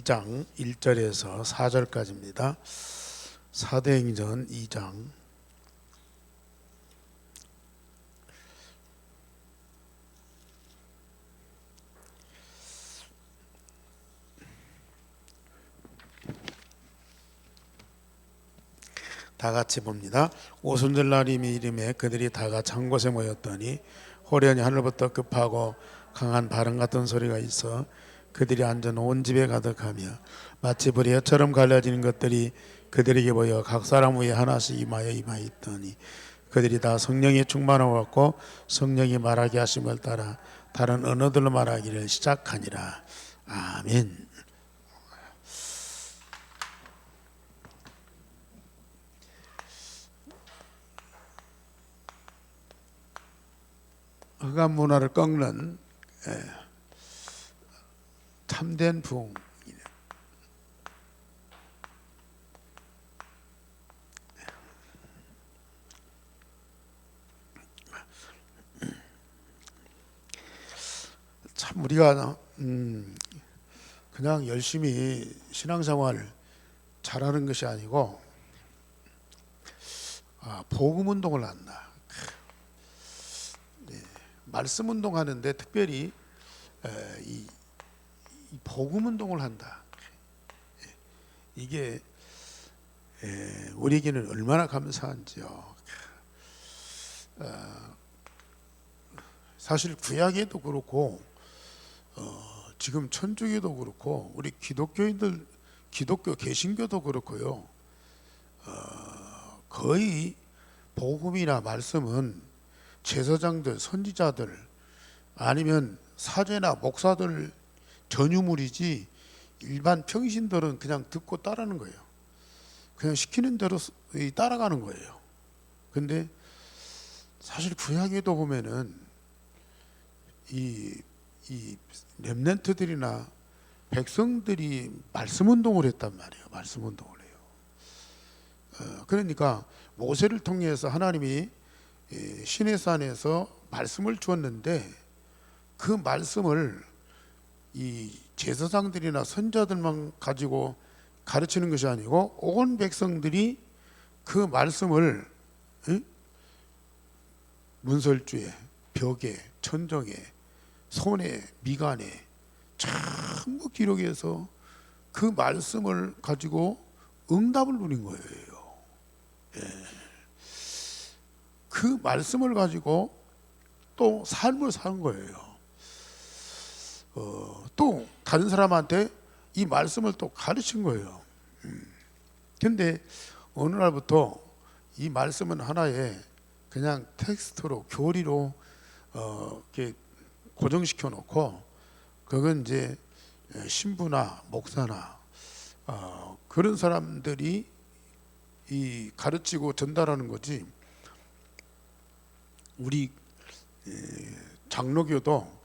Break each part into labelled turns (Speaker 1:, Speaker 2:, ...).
Speaker 1: 2장 1절에서 4절까지입니다. 사도행전 2장 다 같이 봅니다. 오순절 날임이 이름에 그들이 다가 한 곳에 모였더니 호련히 하늘부터 급하고 강한 바람 같은 소리가 있어 그들이 앉은 온 집에 가득하며 마치 불이 혀처럼 갈라지는 것들이 그들에게 보여 각 사람 위에 하나씩 임하여 있더니 그들이 다 성령에 충만하고 성령이 말하게 하심을 따라 다른 언어들로 말하기를 시작하니라. 아멘. 흑암 문화를 꺾는 참된 부흥. 참 우리가 그냥 열심히 신앙생활 잘하는 것이 아니고 복음 운동을 한다. 말씀 운동하는데 특별히 이 복음 운동을 한다. 이게 우리에게는 얼마나 감사한지요. 사실 구약에도 그렇고 지금 천주교도 그렇고 우리 기독교인들 기독교 개신교도 그렇고요. 거의 복음이나 말씀은 제사장들, 선지자들 아니면 사제나 목사들 전유물이지 일반 평신들은 그냥 듣고 따르는 거예요. 그냥 시키는 대로 따라가는 거예요. 근데 사실 구약에도 보면은 이 렘넌트들이나 백성들이 말씀 운동을 했단 말이에요. 말씀 운동을 해요. 그러니까 모세를 통해서 하나님이 시내산에서 말씀을 주었는데 그 말씀을 이 제사장들이나 선자들만 가지고 가르치는 것이 아니고 온 백성들이 그 말씀을 문설주에, 벽에, 천정에, 손에, 미간에 전부 기록해서 그 말씀을 가지고 응답을 누린 거예요. 그 말씀을 가지고 또 삶을 사는 거예요. 또 다른 사람한테 이 말씀을 또 가르친 거예요. 근데 어느 날부터 이 말씀은 하나의 그냥 텍스트로 교리로 이렇게 고정시켜 놓고 그건 이제 신부나 목사나 그런 사람들이 이 가르치고 전달하는 거지. 우리 장로교도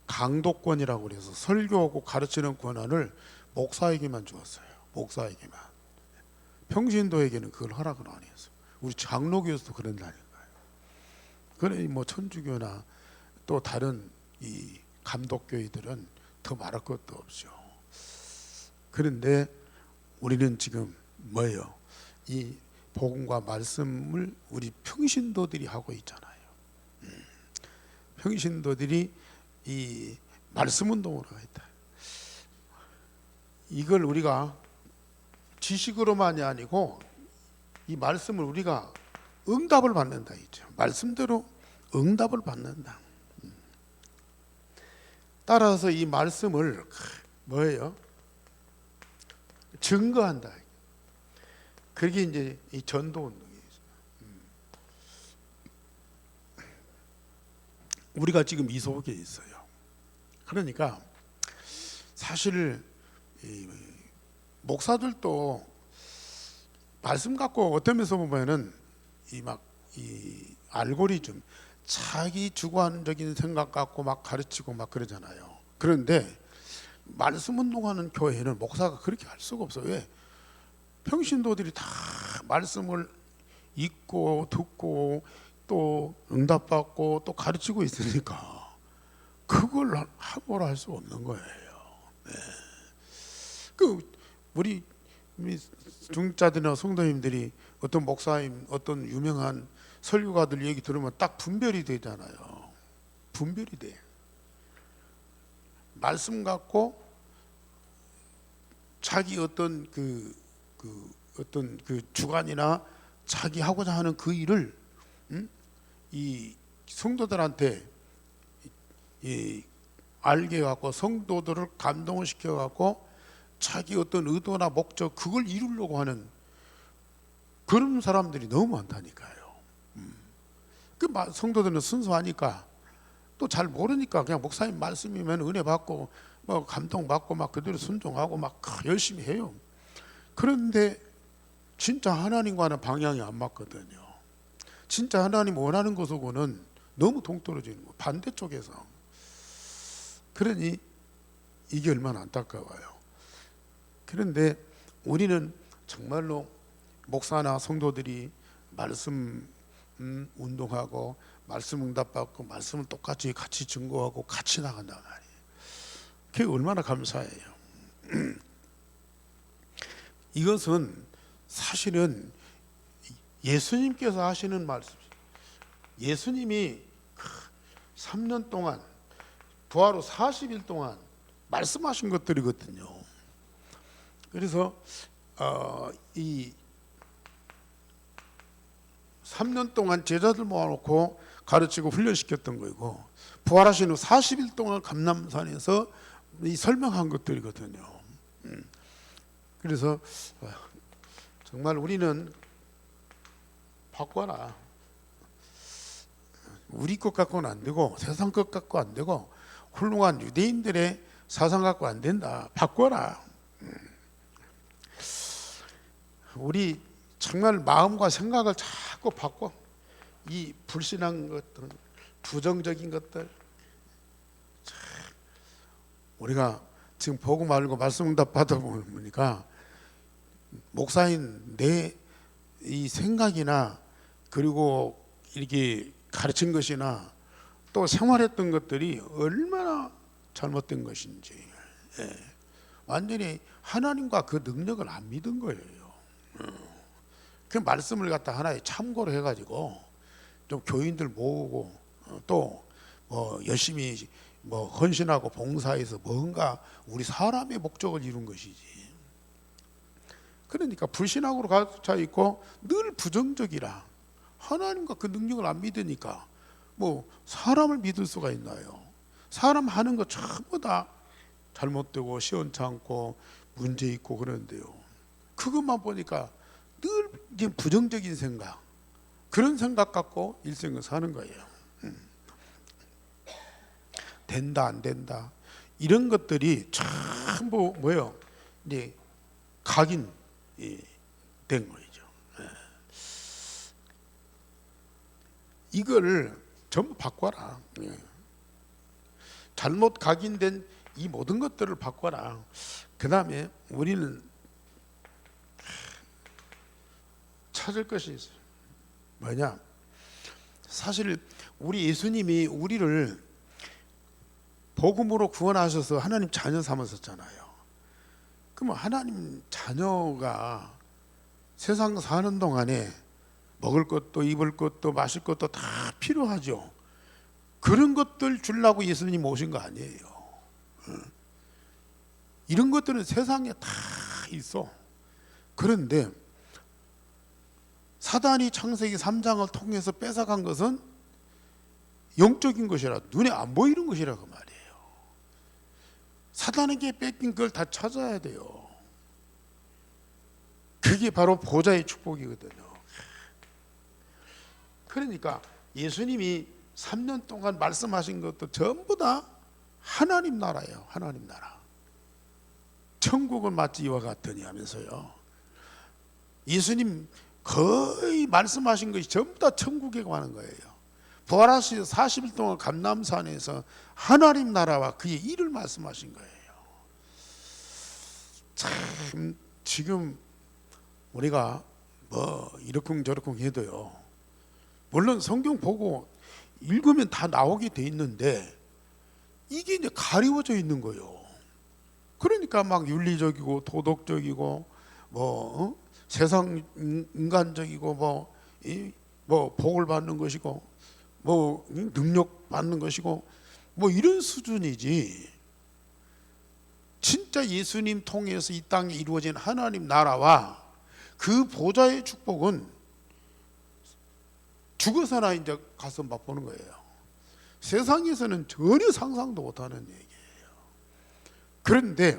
Speaker 1: 강독권이라고 그래서 설교하고 가르치는 권한을 목사에게만 주었어요. 목사에게만. 평신도에게는 그걸 허락을 안 했어요. 우리 장로교에서도 그런다니까요. 그래 뭐 천주교나 또 다른 이 감독교회들은 더 말할 것도 없죠. 그런데 우리는 지금 뭐예요? 이 복음과 말씀을 우리 평신도들이 하고 있잖아요. 평신도들이 이 말씀 운동을 하고 있다. 이걸 우리가 지식으로만이 아니고 이 말씀을 우리가 응답을 받는다 이죠. 말씀대로 응답을 받는다. 따라서 이 말씀을 뭐예요? 증거한다. 그게 이제 이 전도 운동이에요. 우리가 지금 이 속에 있어요. 그러니까 사실 이 목사들도 말씀 갖고 어떤 면에서 보면은 이 알고리즘 자기 주관적인 생각 갖고 막 가르치고 막 그러잖아요. 그런데 말씀 운동하는 교회는 목사가 그렇게 할 수가 없어요. 왜? 평신도들이 다 말씀을 읽고 듣고 또 응답받고 또 가르치고 있으니까 그걸 함부로 할 수 없는 거예요. 네. 우리 중자들이나 성도님들이 어떤 목사님, 어떤 유명한 설교가들 얘기 들으면 딱 분별이 되잖아요. 분별이 돼. 말씀 갖고 자기 어떤 어떤 주관이나 자기 하고자 하는 그 일을 이 성도들한테 알게 갖고 성도들을 감동을 시켜 갖고 자기 어떤 의도나 목적 그걸 이루려고 하는 그런 사람들이 너무 많다니까요. 성도들은 순수하니까 또 잘 모르니까 그냥 목사님 말씀이면 은혜 받고 뭐 감동 받고 막 그대로 순종하고 막 열심히 해요. 그런데 진짜 하나님과는 방향이 안 맞거든요. 진짜 하나님 원하는 것하고는 너무 동떨어지는 거, 반대쪽에서. 그러니 이게 얼마나 안타까워요. 그런데 우리는 정말로 목사나 성도들이 말씀 운동하고 말씀 응답받고 말씀을 똑같이 같이 증거하고 같이 나간단 말이에요. 그게 얼마나 감사해요. 이것은 사실은 예수님께서 하시는 말씀, 예수님이 3년 동안 부활 후 40일 동안 말씀하신 것들이거든요. 그래서 이 3년 동안 제자들 모아놓고 가르치고 훈련시켰던 거이고, 부활하신 후 40일 동안 감람산에서 이 설명한 것들이거든요. 그래서 정말 우리는 바꿔라. 우리 것 갖고는 안 되고 세상 것 갖고 안 되고 훌륭한 유대인들의 사상 갖고 안 된다. 바꿔라. 우리 정말 마음과 생각을 자꾸 바꿔. 이 불신한 것들, 부정적인 것들, 우리가 지금 보고 말고 말씀 응답 받아보니까 목사인 내 이 생각이나 그리고 이렇게 가르친 것이나 또 생활했던 것들이 얼마나 잘못된 것인지, 완전히 하나님과 그 능력을 안 믿은 거예요. 그 말씀을 갖다 하나의 참고로 해가지고 좀 교인들 모으고 또 뭐 열심히 뭐 헌신하고 봉사해서 뭔가 우리 사람의 목적을 이룬 것이지. 그러니까 불신앙으로 가득 차 있고 늘 부정적이라, 하나님과 그 능력을 안 믿으니까 뭐 사람을 믿을 수가 있나요? 사람 하는 거 전부 다 잘못되고 시원찮고 문제 있고 그런데요, 그것만 보니까 늘 부정적인 생각, 그런 생각 갖고 일생을 사는 거예요. 된다 안 된다 이런 것들이 전부 뭐예요? 이제 각인된 거죠. 이거를 전부 바꿔라. 잘못 각인된 이 모든 것들을 바꿔라. 그 다음에 우리는 찾을 것이 있어요. 뭐냐? 사실 우리 예수님이 우리를 복음으로 구원하셔서 하나님 자녀 삼으셨잖아요. 그럼 하나님 자녀가 세상 사는 동안에 먹을 것도 입을 것도 마실 것도 다 필요하죠. 그런 것들 주려고 예수님 오신 거 아니에요. 이런 것들은 세상에 다 있어. 그런데 사단이 창세기 3장을 통해서 뺏어간 것은 영적인 것이라, 눈에 안 보이는 것이라고 말이에요. 사단에게 뺏긴 걸 다 찾아야 돼요. 그게 바로 보좌의 축복이거든요. 그러니까 예수님이 3년 동안 말씀하신 것도 전부 다 하나님 나라예요. 하나님 나라. 천국은 마치 이와 같으니 하면서요, 예수님 거의 말씀하신 것이 전부 다 천국에 관한 거예요. 부활하셔서 40일 동안 감람산에서 하나님 나라와 그의 일을 말씀하신 거예요. 참 지금 우리가 뭐 이러쿵저러쿵 해도요, 물론 성경 보고 읽으면 다 나오게 돼 있는데 이게 이제 가리워져 있는 거예요. 그러니까 막 윤리적이고 도덕적이고 세상 인간적이고 뭐 복을 받는 것이고 뭐 능력 받는 것이고 뭐 이런 수준이지. 진짜 예수님 통해서 이 땅에 이루어진 하나님 나라와 그 보좌의 축복은 죽어서나 이제 가서 맛보는 거예요. 세상에서는 전혀 상상도 못하는 얘기예요. 그런데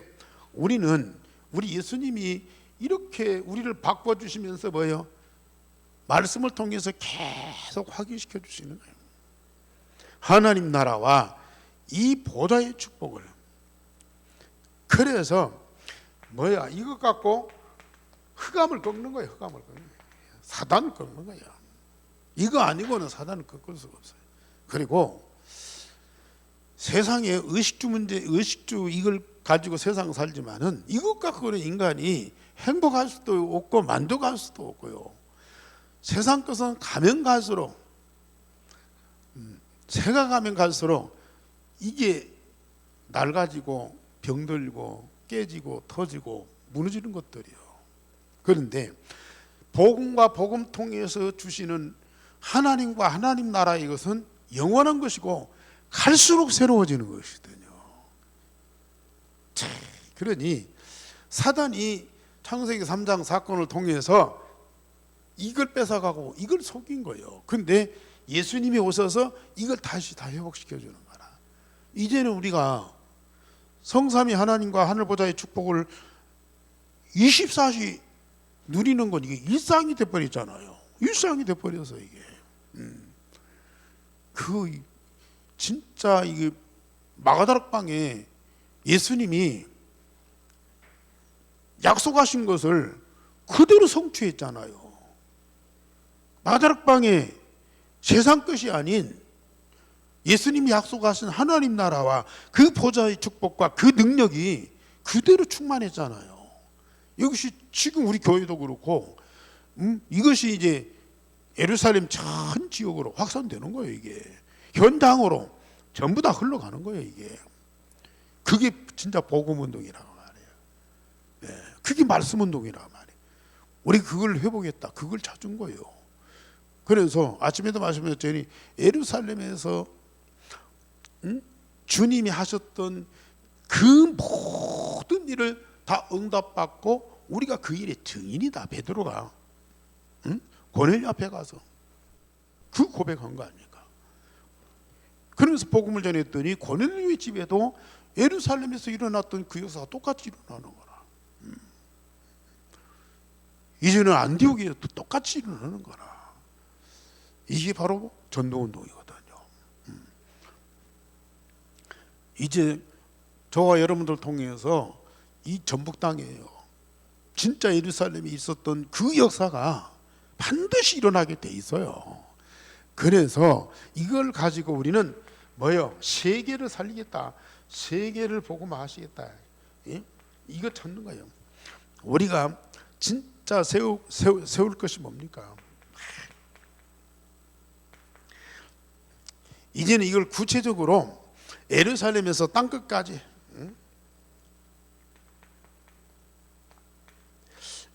Speaker 1: 우리는 우리 예수님이 이렇게 우리를 바꿔주시면서 말씀을 통해서 계속 확인시켜 주시는 거예요. 하나님 나라와 이 보좌의 축복을. 그래서 이것 갖고 흑암을 꺾는 거예요. 흑암을 꺾는 거예요. 사단을 꺾는 거예요. 이거 아니고는 사단을 꺾을 수가 없어요. 그리고 세상에 의식주 문제, 의식주 이걸 가지고 세상 살지만은 이것 갖고는 인간이 행복할 수도 없고 만족할 수도 없고요. 세상 것은 가면 갈수록 새가 가면 갈수록 이게 낡아지고 병들고 깨지고 터지고 무너지는 것들이요. 그런데 복음과 복음 통해서 주시는 하나님과 하나님 나라 이것은 영원한 것이고 갈수록 새로워지는 것이거든요. 그러니 사단이 창세기 3장 사건을 통해서 이걸 뺏어가고 이걸 속인 거예요. 그런데 예수님이 오셔서 이걸 다시 다 회복시켜 주는 거라. 이제는 우리가 성삼위 하나님과 하늘보좌의 축복을 24시 누리는 건 이게 일상이 돼버렸잖아요. 일상이 돼버려서 이게 진짜 이게 마가다락방에 예수님이 약속하신 것을 그대로 성취했잖아요. 마가다락방에 세상 것이 아닌 예수님이 약속하신 하나님 나라와 그 보좌의 축복과 그 능력이 그대로 충만했잖아요. 이것이 지금 우리 교회도 그렇고 이것이 이제 예루살렘 전 지역으로 확산되는 거예요. 이게 현장으로 전부 다 흘러가는 거예요. 이게 그게 진짜 복음운동이라고 말해요. 네, 그게 말씀운동이라고 말해요. 우리 그걸 회복했다. 그걸 찾은 거예요. 그래서 아침에도 말씀드렸더니 예루살렘에서 주님이 하셨던 그 모든 일을 다 응답받고 우리가 그 일의 증인이다. 베드로가 고넬료 앞에 가서 그 고백한 거 아닙니까? 그러면서 복음을 전했더니 고넬료의 집에도 예루살렘에서 일어났던 그 역사가 똑같이 일어나는 거라. 이제는 안디옥에도 똑같이 일어나는 거라. 이게 바로 전도운동이거든요. 이제 저와 여러분들 통해서 이 전북 땅이에요. 진짜 예루살렘에 있었던 그 역사가 반드시 일어나게 돼 있어요. 그래서 이걸 가지고 우리는 세계를 살리겠다. 세계를 보고 마시겠다. 이거 찾는 거예요. 우리가 진짜 세울 것이 뭡니까? 이제는 이걸 구체적으로 예루살렘에서 땅끝까지,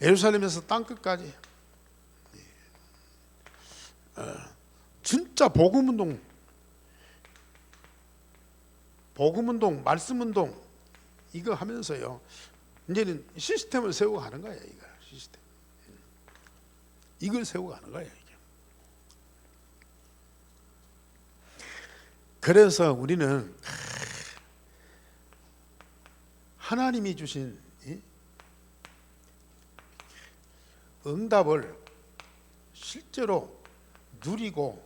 Speaker 1: 예루살렘에서 땅끝까지 진짜 복음운동, 말씀운동 이거 하면서요. 이제는 시스템을 세우고 가는 거예요. 이거 시스템. 이걸 세우고 가는 거예요. 이게. 그래서 우리는 하나님이 주신 응답을 실제로 누리고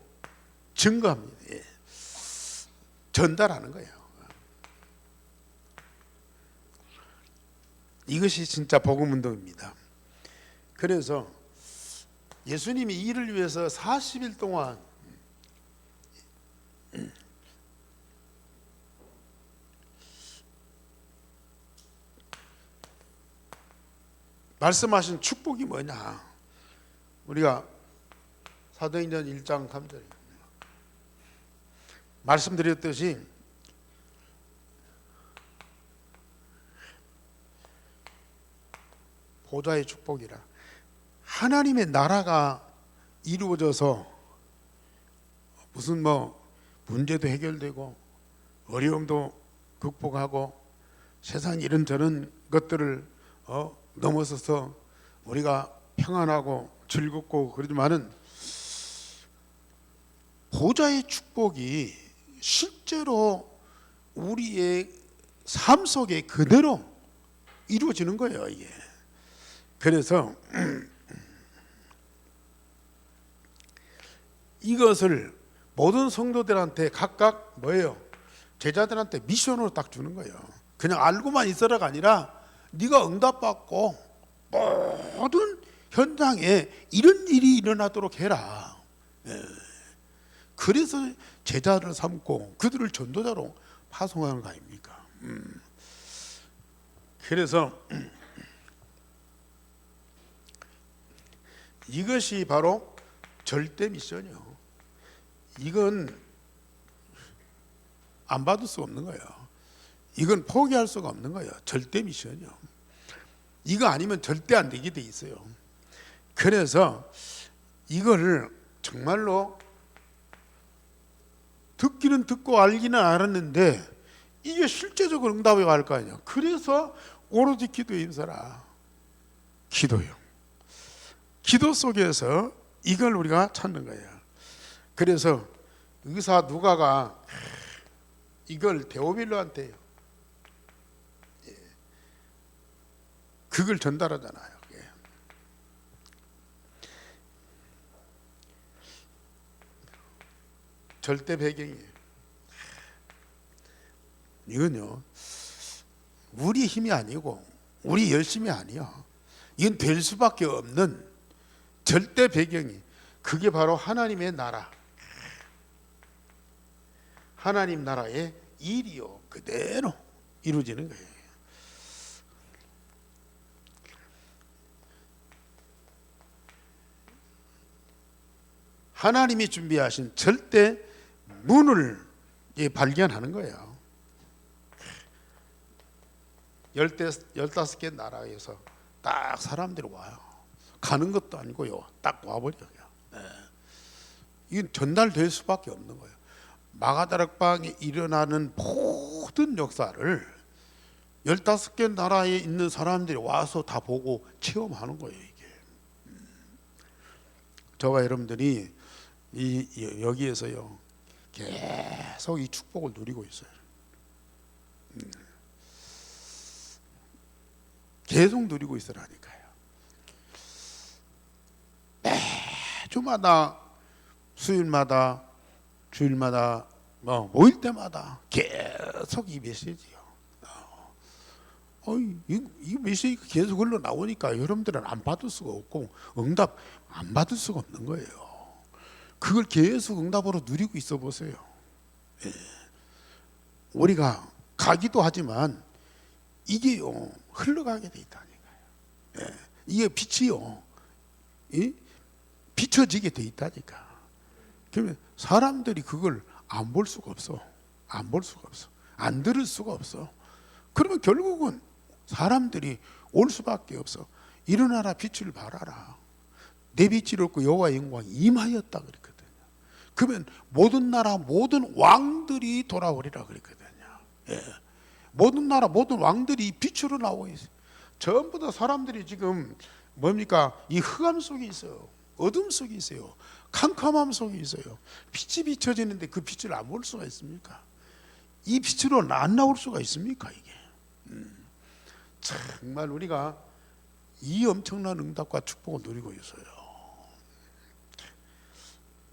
Speaker 1: 증거합니다. 전달하는 거예요. 이것이 진짜 복음운동입니다. 그래서 예수님이 이를 위해서 40일 동안 말씀하신 축복이 뭐냐? 우리가 사도행전 1장 3절에 말씀드렸듯이 보좌의 축복이라. 하나님의 나라가 이루어져서 무슨 문제도 해결되고 어려움도 극복하고 세상 이런저런 것들을 넘어서서 우리가 평안하고 즐겁고 그러지만은 보좌의 축복이 실제로 우리의 삶 속에 그대로 이루어지는 거예요, 이게. 그래서 이것을 모든 성도들한테 각각 뭐예요? 제자들한테 미션으로 딱 주는 거예요. 그냥 알고만 있어라가 아니라 네가 응답받고 모든 현장에 이런 일이 일어나도록 해라. 그래서 제자를 삼고 그들을 전도자로 파송하는 거 아닙니까? 그래서 이것이 바로 절대 미션이요. 이건 안 받을 수가 없는 거예요. 이건 포기할 수가 없는 거예요. 절대 미션이요. 이거 아니면 절대 안 되게 돼 있어요. 그래서 이걸 정말로 듣기는 듣고 알기는 알았는데 이게 실제적으로 응답이 갈 거 아니에요. 그래서 오로지 기도에 힘써라. 기도요. 기도 속에서 이걸 우리가 찾는 거예요. 그래서 의사 누가가 이걸 데오빌로한테 그걸 전달하잖아요. 절대 배경이에요. 이건요, 우리 힘이 아니고 우리 열심이 아니요. 이건 될 수밖에 없는 절대 배경이, 그게 바로 하나님의 나라, 하나님 나라의 일이요 그대로 이루어지는 거예요. 하나님이 준비하신 절대 문을 발견하는 거예요. 15개 나라에서 딱 사람들이 와요. 가는 것도 아니고요, 딱 와버려요. 이건 전달될 수밖에 없는 거예요. 마가다락방에 일어나는 모든 역사를 15개 나라에 있는 사람들이 와서 다 보고 체험하는 거예요, 이게. 저와 여러분들이 여기에서요 계속 이 축복을 누리고 있어요. 계속 누리고 있으라니까요. 매주마다, 수요일마다, 주일마다, 모일 때마다 계속 이 메시지요. 이 메시지가 계속 흘러나오니까 여러분들은 안 받을 수가 없고 응답 안 받을 수가 없는 거예요. 그걸 계속 응답으로 누리고 있어 보세요. 우리가 가기도 하지만 이게요 흘러가게 돼 있다니까요. 이게 빛이요 비춰지게 돼 있다니까. 그러면 사람들이 그걸 안 볼 수가 없어. 안 볼 수가 없어. 안 들을 수가 없어. 그러면 결국은 사람들이 올 수밖에 없어. 일어나라, 빛을 발하라. 내 빛이 없고 여호와의 영광이 임하였다 그랬거든요. 그러면 모든 나라 모든 왕들이 돌아오리라 그랬거든요. 모든 나라 모든 왕들이 빛으로 나오고 있어요. 전부 다 사람들이 지금 뭡니까? 이 흑암 속에 있어요. 어둠 속에 있어요. 캄캄함 속에 있어요. 빛이 비춰지는데 그 빛을 안 볼 수가 있습니까? 이 빛으로는 안 나올 수가 있습니까, 이게? 정말 우리가 이 엄청난 응답과 축복을 누리고 있어요.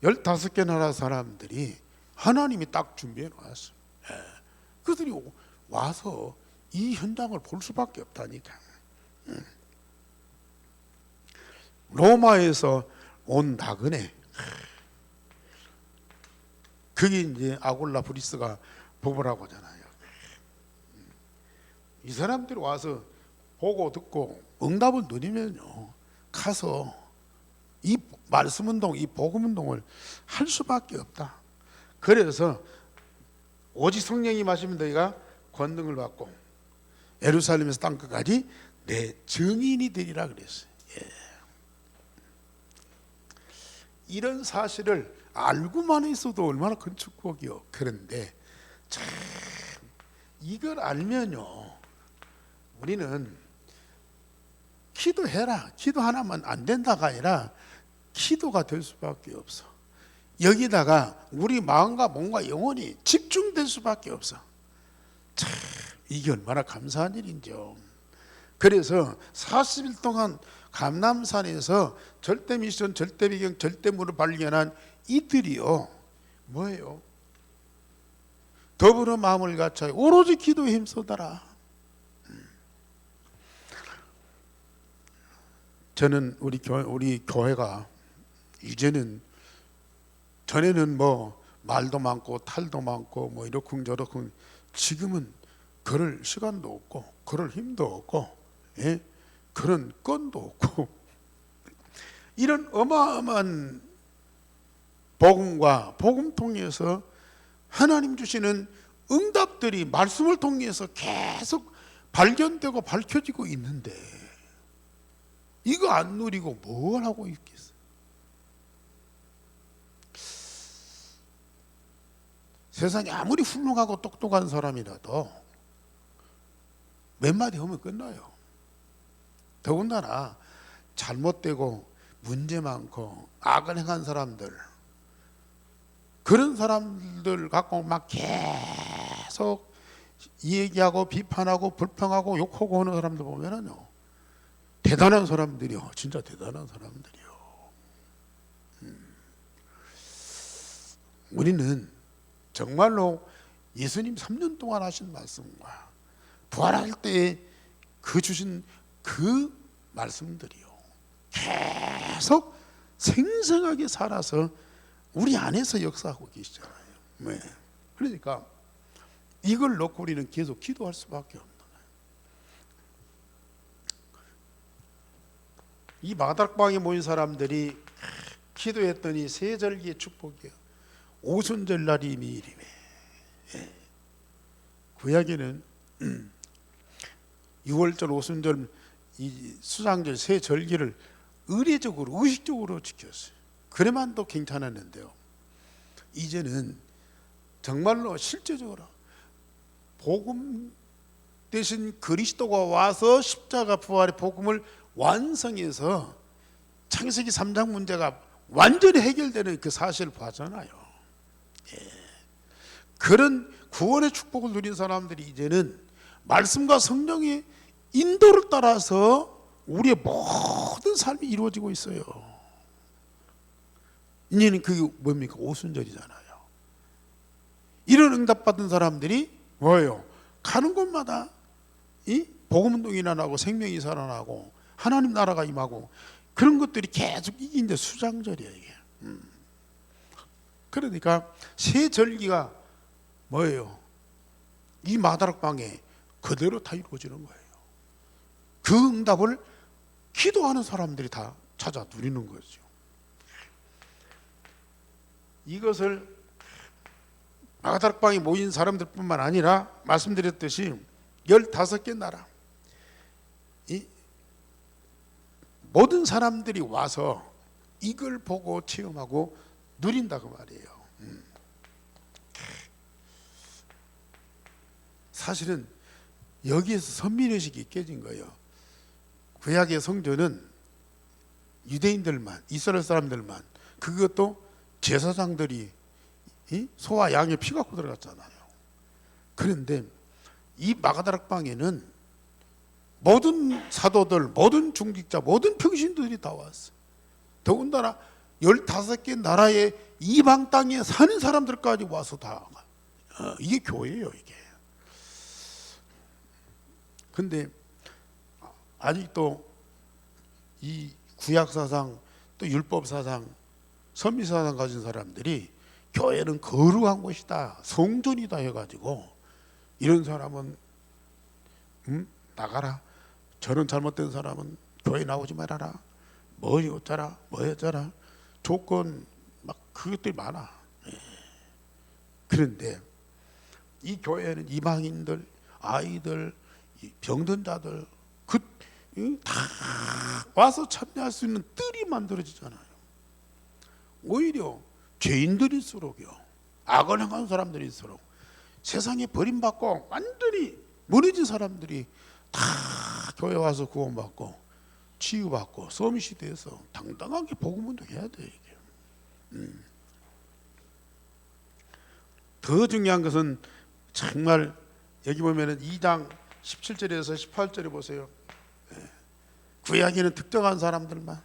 Speaker 1: 15개 나라 사람들이 하나님이 딱 준비해 놨어요. 그들이 와서 이 현장을 볼 수밖에 없다니까. 로마에서 온 나그네, 그게 이제 아굴라 브리스가 보보라고 하잖아요. 이 사람들이 와서 보고 듣고 응답을 누리면요 가서 이 말씀 운동, 이 복음 운동을 할 수밖에 없다. 그래서 오직 성령이 마시면 너희가 권능을 받고 예루살렘에서 땅끝까지 내 증인이 되리라 그랬어요. 예. 이런 사실을 알고만 있어도 얼마나 큰 축복이요. 그런데 참 이걸 알면요, 우리는 기도해라, 기도 하나만 안 된다가 아니라 기도가 될 수밖에 없어. 여기다가 우리 마음과 몸과 영혼이 집중될 수밖에 없어. 참 이게 얼마나 감사한 일인지요. 그래서 40일 동안 감람산에서 절대미션, 절대비경, 절대물을 발견한 이들이요, 뭐예요? 더불어 마음을 갖춰 오로지 기도에 힘쓰더라. 저는 우리 교회가 이제는, 전에는 뭐 말도 많고 탈도 많고 뭐 이렇쿵 저렇쿵, 지금은 그럴 시간도 없고 그럴 힘도 없고, 예? 그런 건도 없고 이런 어마어마한 복음과 복음 통해서 하나님 주시는 응답들이 말씀을 통해서 계속 발견되고 밝혀지고 있는데 이거 안 누리고 뭘 하고 있겠어요? 세상에 아무리 훌륭하고 똑똑한 사람이라도 몇 마디 하면 끝나요. 더군다나 잘못되고 문제 많고 악을 행한 사람들, 그런 사람들 갖고 막 계속 얘기하고 비판하고 불평하고 욕하고 하는 사람들 보면은요, 대단한 사람들이요, 진짜 대단한 사람들이요. 우리는 정말로 예수님 3년 동안 하신 말씀과 부활할 때 그 주신 그 말씀들이요, 계속 생생하게 살아서 우리 안에서 역사하고 계시잖아요. 네. 그러니까 이걸 놓고 우리는 계속 기도할 수밖에 없는 거예요. 이 마다락방에 모인 사람들이 기도했더니 세 절기의 축복이에요. 오순절날이 미일이매. 예. 구약에는 6월절, 오순절, 이 수장절 세 절기를 의례적으로, 의식적으로 지켰어요. 그래만 또 괜찮았는데요, 이제는 정말로 실제적으로 복음 대신 그리스도가 와서 십자가 부활의 복음을 완성해서 창세기 3장 문제가 완전히 해결되는 그 사실을 봤잖아요. 예. 그런 구원의 축복을 누린 사람들이 이제는 말씀과 성령의 인도를 따라서 우리의 모든 삶이 이루어지고 있어요. 이제는 그게 뭡니까? 오순절이잖아요. 이런 응답받은 사람들이 뭐예요? 가는 곳마다 이 복음운동이 일어나고 생명이 살아나고 하나님 나라가 임하고, 그런 것들이 계속, 이게 이제 수장절이에요, 이게. 그러니까 세 절기가 뭐예요? 이 마다락방에 그대로 다 이루어지는 거예요. 그 응답을 기도하는 사람들이 다 찾아 누리는 거죠. 이것을 마다락방에 모인 사람들뿐만 아니라 말씀드렸듯이 15개 나라, 이 모든 사람들이 와서 이걸 보고 체험하고 누린다고 말이에요. 사실은 여기에서 선민의식이 깨진 거예요. 구약의 성전은 유대인들만, 이스라엘 사람들만, 그것도 제사장들이 소와 양의 피 갖고 들어갔잖아요. 그런데 이 마가다락방에는 모든 사도들, 모든 중직자, 모든 평신들이 다 왔어. 더군다나 15개 나라의 이방 땅에 사는 사람들까지 와서 다 이게 교회예요, 이게. 근데 아직도 이 구약사상, 또 율법사상, 선미사상 가진 사람들이 교회는 거룩한 곳이다, 성전이다 해가지고, 이런 사람은 나가라, 저런 잘못된 사람은 교회 나오지 말아라, 뭐 어쩌라 뭐 어쩌라, 조건 막 그것들이 많아. 그런데 이 교회는 이방인들, 아이들, 병든 자들, 그 다 와서 참여할 수 있는 뜰이 만들어지잖아요. 오히려 죄인들일수록요, 악을 행한 사람들일수록 세상에 버림받고 완전히 무너진 사람들이 다 교회 와서 구원받고 치유받고 서밋시대에서 당당하게 복음운동해야 돼요. 이게 더 중요한 것은 정말 여기 보면은 2장 17절에서 18절에 보세요. 구약에는 특정한 사람들만,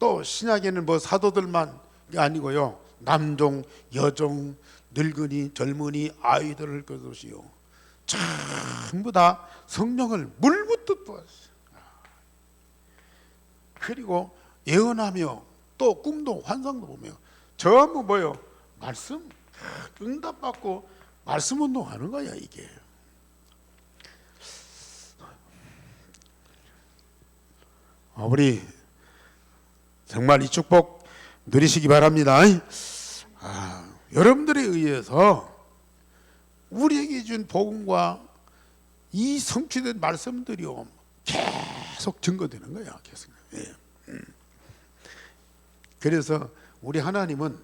Speaker 1: 또 신약에는 뭐 사도들만 아니고요, 남종, 여종, 늙은이, 젊은이, 아이들을 것이요, 전부 다 성령을 물붓듯 부었어요. 그리고 예언하며 또 꿈도 환상도 보며 전부 뭐요? 말씀, 응답받고 말씀 운동하는 거야 이게. 우리 정말 이 축복 누리시기 바랍니다. 여러분들에 의해서 우리에게 준 복음과 이 성취된 말씀들이요, 계속 증거되는 거야. 계속. 그래서 우리 하나님은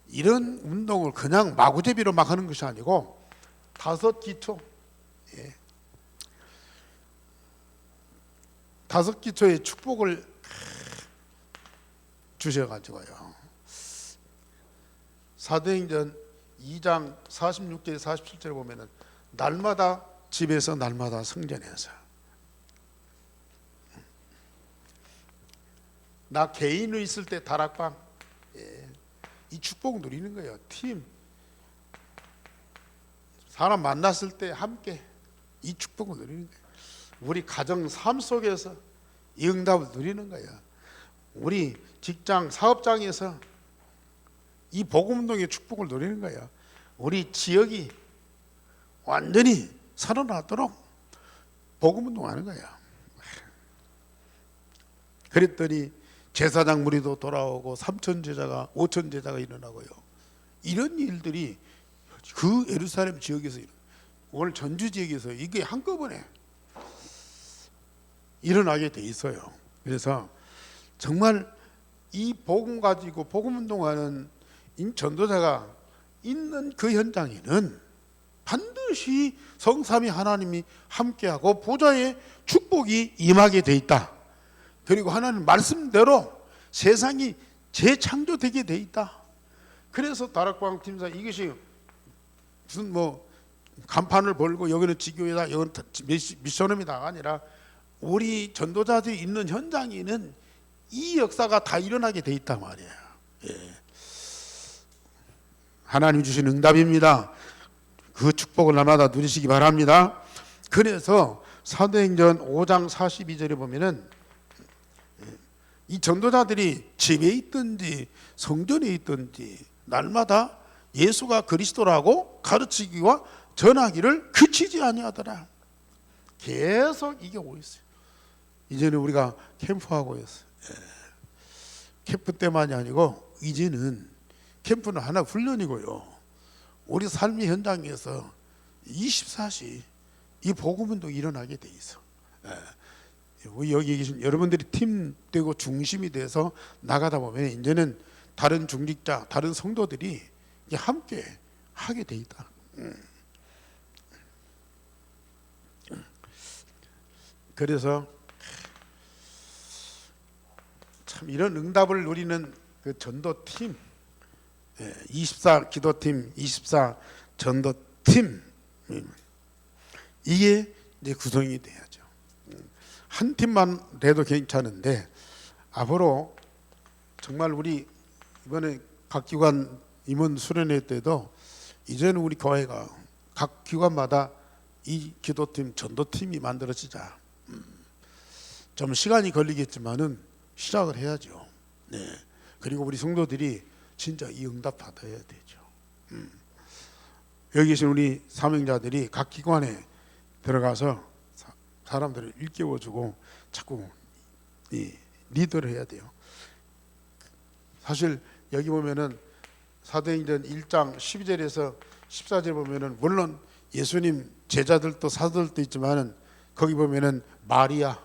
Speaker 1: 이런 운동을 그냥 마구제비로 막 하는 것이 아니고 5기초, 5기초의 축복을 주셔가지고요, 사도행전 2장 46절 47절에 보면은 날마다 집에서 날마다 성전에서, 나 개인으로 있을 때 다락방, 이 축복 누리는 거예요. 팀, 사람 만났을 때 함께 이 축복을 누리는 거예요. 우리 가정 삶 속에서 이 응답을 누리는 거예요. 우리 직장 사업장에서 이 복음운동의 축복을 누리는 거예요. 우리 지역이 완전히 살아나도록 복음운동하는 거예요. 그랬더니 제사장 무리도 돌아오고 3천 제자가 5천 제자가 일어나고요. 이런 일들이 그 예루살렘 지역에서, 오늘 전주 지역에서 이게 한꺼번에 일어나게 돼 있어요. 그래서 정말 이 복음 가지고 복음 운동하는 전도자가 있는 그 현장에는 반드시 성삼위 하나님이 함께하고 보좌의 축복이 임하게 돼 있다. 그리고 하나님 말씀대로 세상이 재창조되게 돼 있다. 그래서 다락방 팀사, 이것이 무슨 뭐 간판을 벌고 여기는 지교회다, 여기는 미션홈이다가 아니라 우리 전도자들이 있는 현장에는 이 역사가 다 일어나게 돼 있단 말이에요. 하나님 주신 응답입니다. 그 축복을 날마다 누리시기 바랍니다. 그래서 사도행전 5장 42절에 보면은 이 전도자들이 집에 있든지 성전에 있든지 날마다 예수가 그리스도라고 가르치기와 전하기를 그치지 아니하더라. 계속 이게 오고 있어요. 이제는 우리가 캠프하고 있어요. 캠프 때만이 아니고 이제는 캠프는 하나 훈련이고요, 우리 삶의 현장에서 24시 이 복음운동이 일어나게 돼 있어. 여기 계신 여러분들이 팀 되고 중심이 돼서 나가다 보면 이제는 다른 중직자, 다른 성도들이 함께 하게 돼 있다. 그래서 참 이런 응답을 누리는 그 전도팀, 24 기도팀, 24 전도팀, 이게 이제 구성이 돼야죠. 한 팀만 돼도 괜찮은데 앞으로 정말 우리 이번에 각 기관 임원 수련회 때도 이제는 우리 교회가 각 기관마다 이 기도팀, 전도팀이 만들어지자. 좀 시간이 걸리겠지만은 시작을 해야죠. 그리고 우리 성도들이 진짜 이 응답 받아야 되죠. 여기 계신 우리 사명자들이 각 기관에 들어가서 사람들을 일깨워주고 자꾸 리더를 해야 돼요. 사실 여기 보면은 사도행전 1장 12절에서 14절 보면은 물론 예수님 제자들도 사도들도 있지만은 거기 보면은 마리아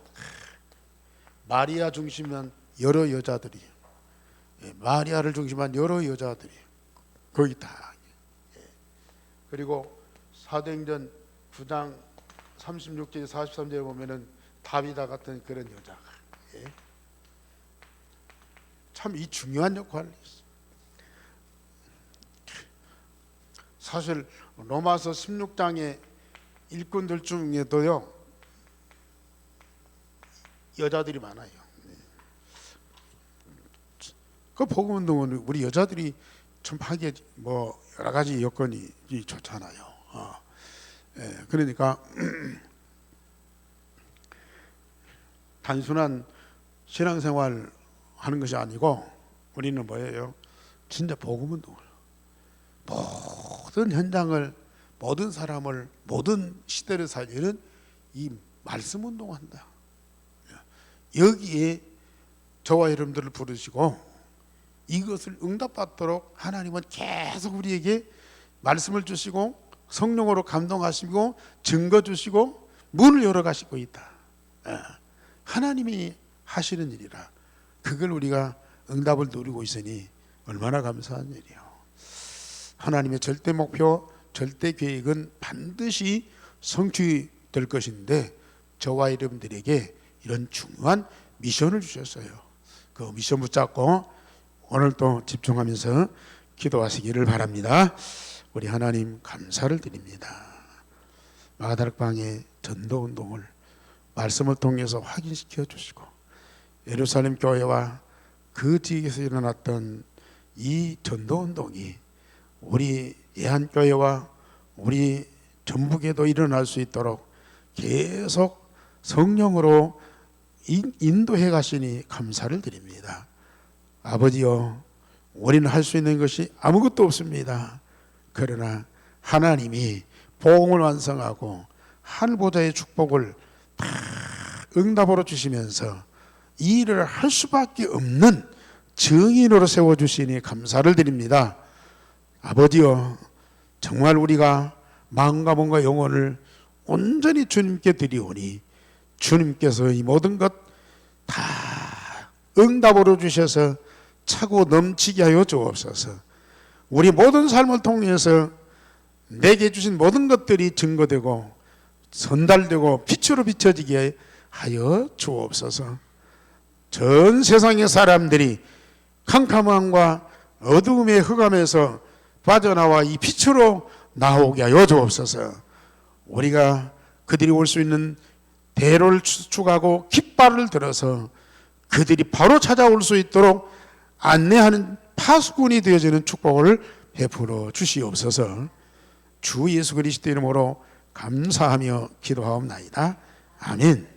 Speaker 1: 중심한 여러 여자들이, 마리아를 중심한 여러 여자들이 거기 다. 그리고 사도행전 9장 36절 43절에 보면은 다비다 같은 그런 여자가, 참 이 중요한 역할을 했어요. 사실 로마서 16장의 일꾼들 중에도요 여자들이 많아요. 그 복음운동은 우리 여자들이 좀 하기에 뭐 여러 가지 여건이 좋잖아요. 그러니까 단순한 신앙생활 하는 것이 아니고 우리는 뭐예요? 진짜 복음운동을, 모든 현장을, 모든 사람을, 모든 시대를 살리는 이 말씀운동을 한다. 여기에 저와 여러분들을 부르시고 이것을 응답받도록 하나님은 계속 우리에게 말씀을 주시고 성령으로 감동하시고 증거 주시고 문을 열어 가시고 있다. 하나님이 하시는 일이라 그걸 우리가 응답을 누리고 있으니 얼마나 감사한 일이요. 하나님의 절대 목표, 절대 계획은 반드시 성취될 것인데 저와 여러분들에게 이런 중요한 미션을 주셨어요. 그 미션 붙잡고 오늘 또 집중하면서 기도하시기를 바랍니다. 우리 하나님 감사를 드립니다. 마가다락방의 전도운동을 말씀을 통해서 확인시켜 주시고 예루살렘 교회와 그 지역에서 일어났던 이 전도운동이 우리 예한교회와 우리 전북에도 일어날 수 있도록 계속 성령으로 인도해 가시니 감사를 드립니다. 아버지여, 우리는 할 수 있는 것이 아무것도 없습니다. 그러나 하나님이 복음을 완성하고 하늘보좌의 축복을 다 응답으로 주시면서 이 일을 할 수밖에 없는 증인으로 세워주시니 감사를 드립니다. 아버지여, 정말 우리가 마음과 몸과 영혼을 온전히 주님께 드리오니 주님께서 이 모든 것 다 응답으로 주셔서 차고 넘치게 하여 주옵소서. 우리 모든 삶을 통해서 내게 주신 모든 것들이 증거되고 전달되고 빛으로 비춰지게 하여 주옵소서. 전 세상의 사람들이 캄캄함과 어두움의 흑암에서 빠져나와 이 빛으로 나오게 하여 주옵소서. 우리가 그들이 올 수 있는 대로를 추측하고 깃발을 들어서 그들이 바로 찾아올 수 있도록 안내하는 파수꾼이 되어지는 축복을 베풀어 주시옵소서. 주 예수 그리스도 이름으로 감사하며 기도하옵나이다. 아멘.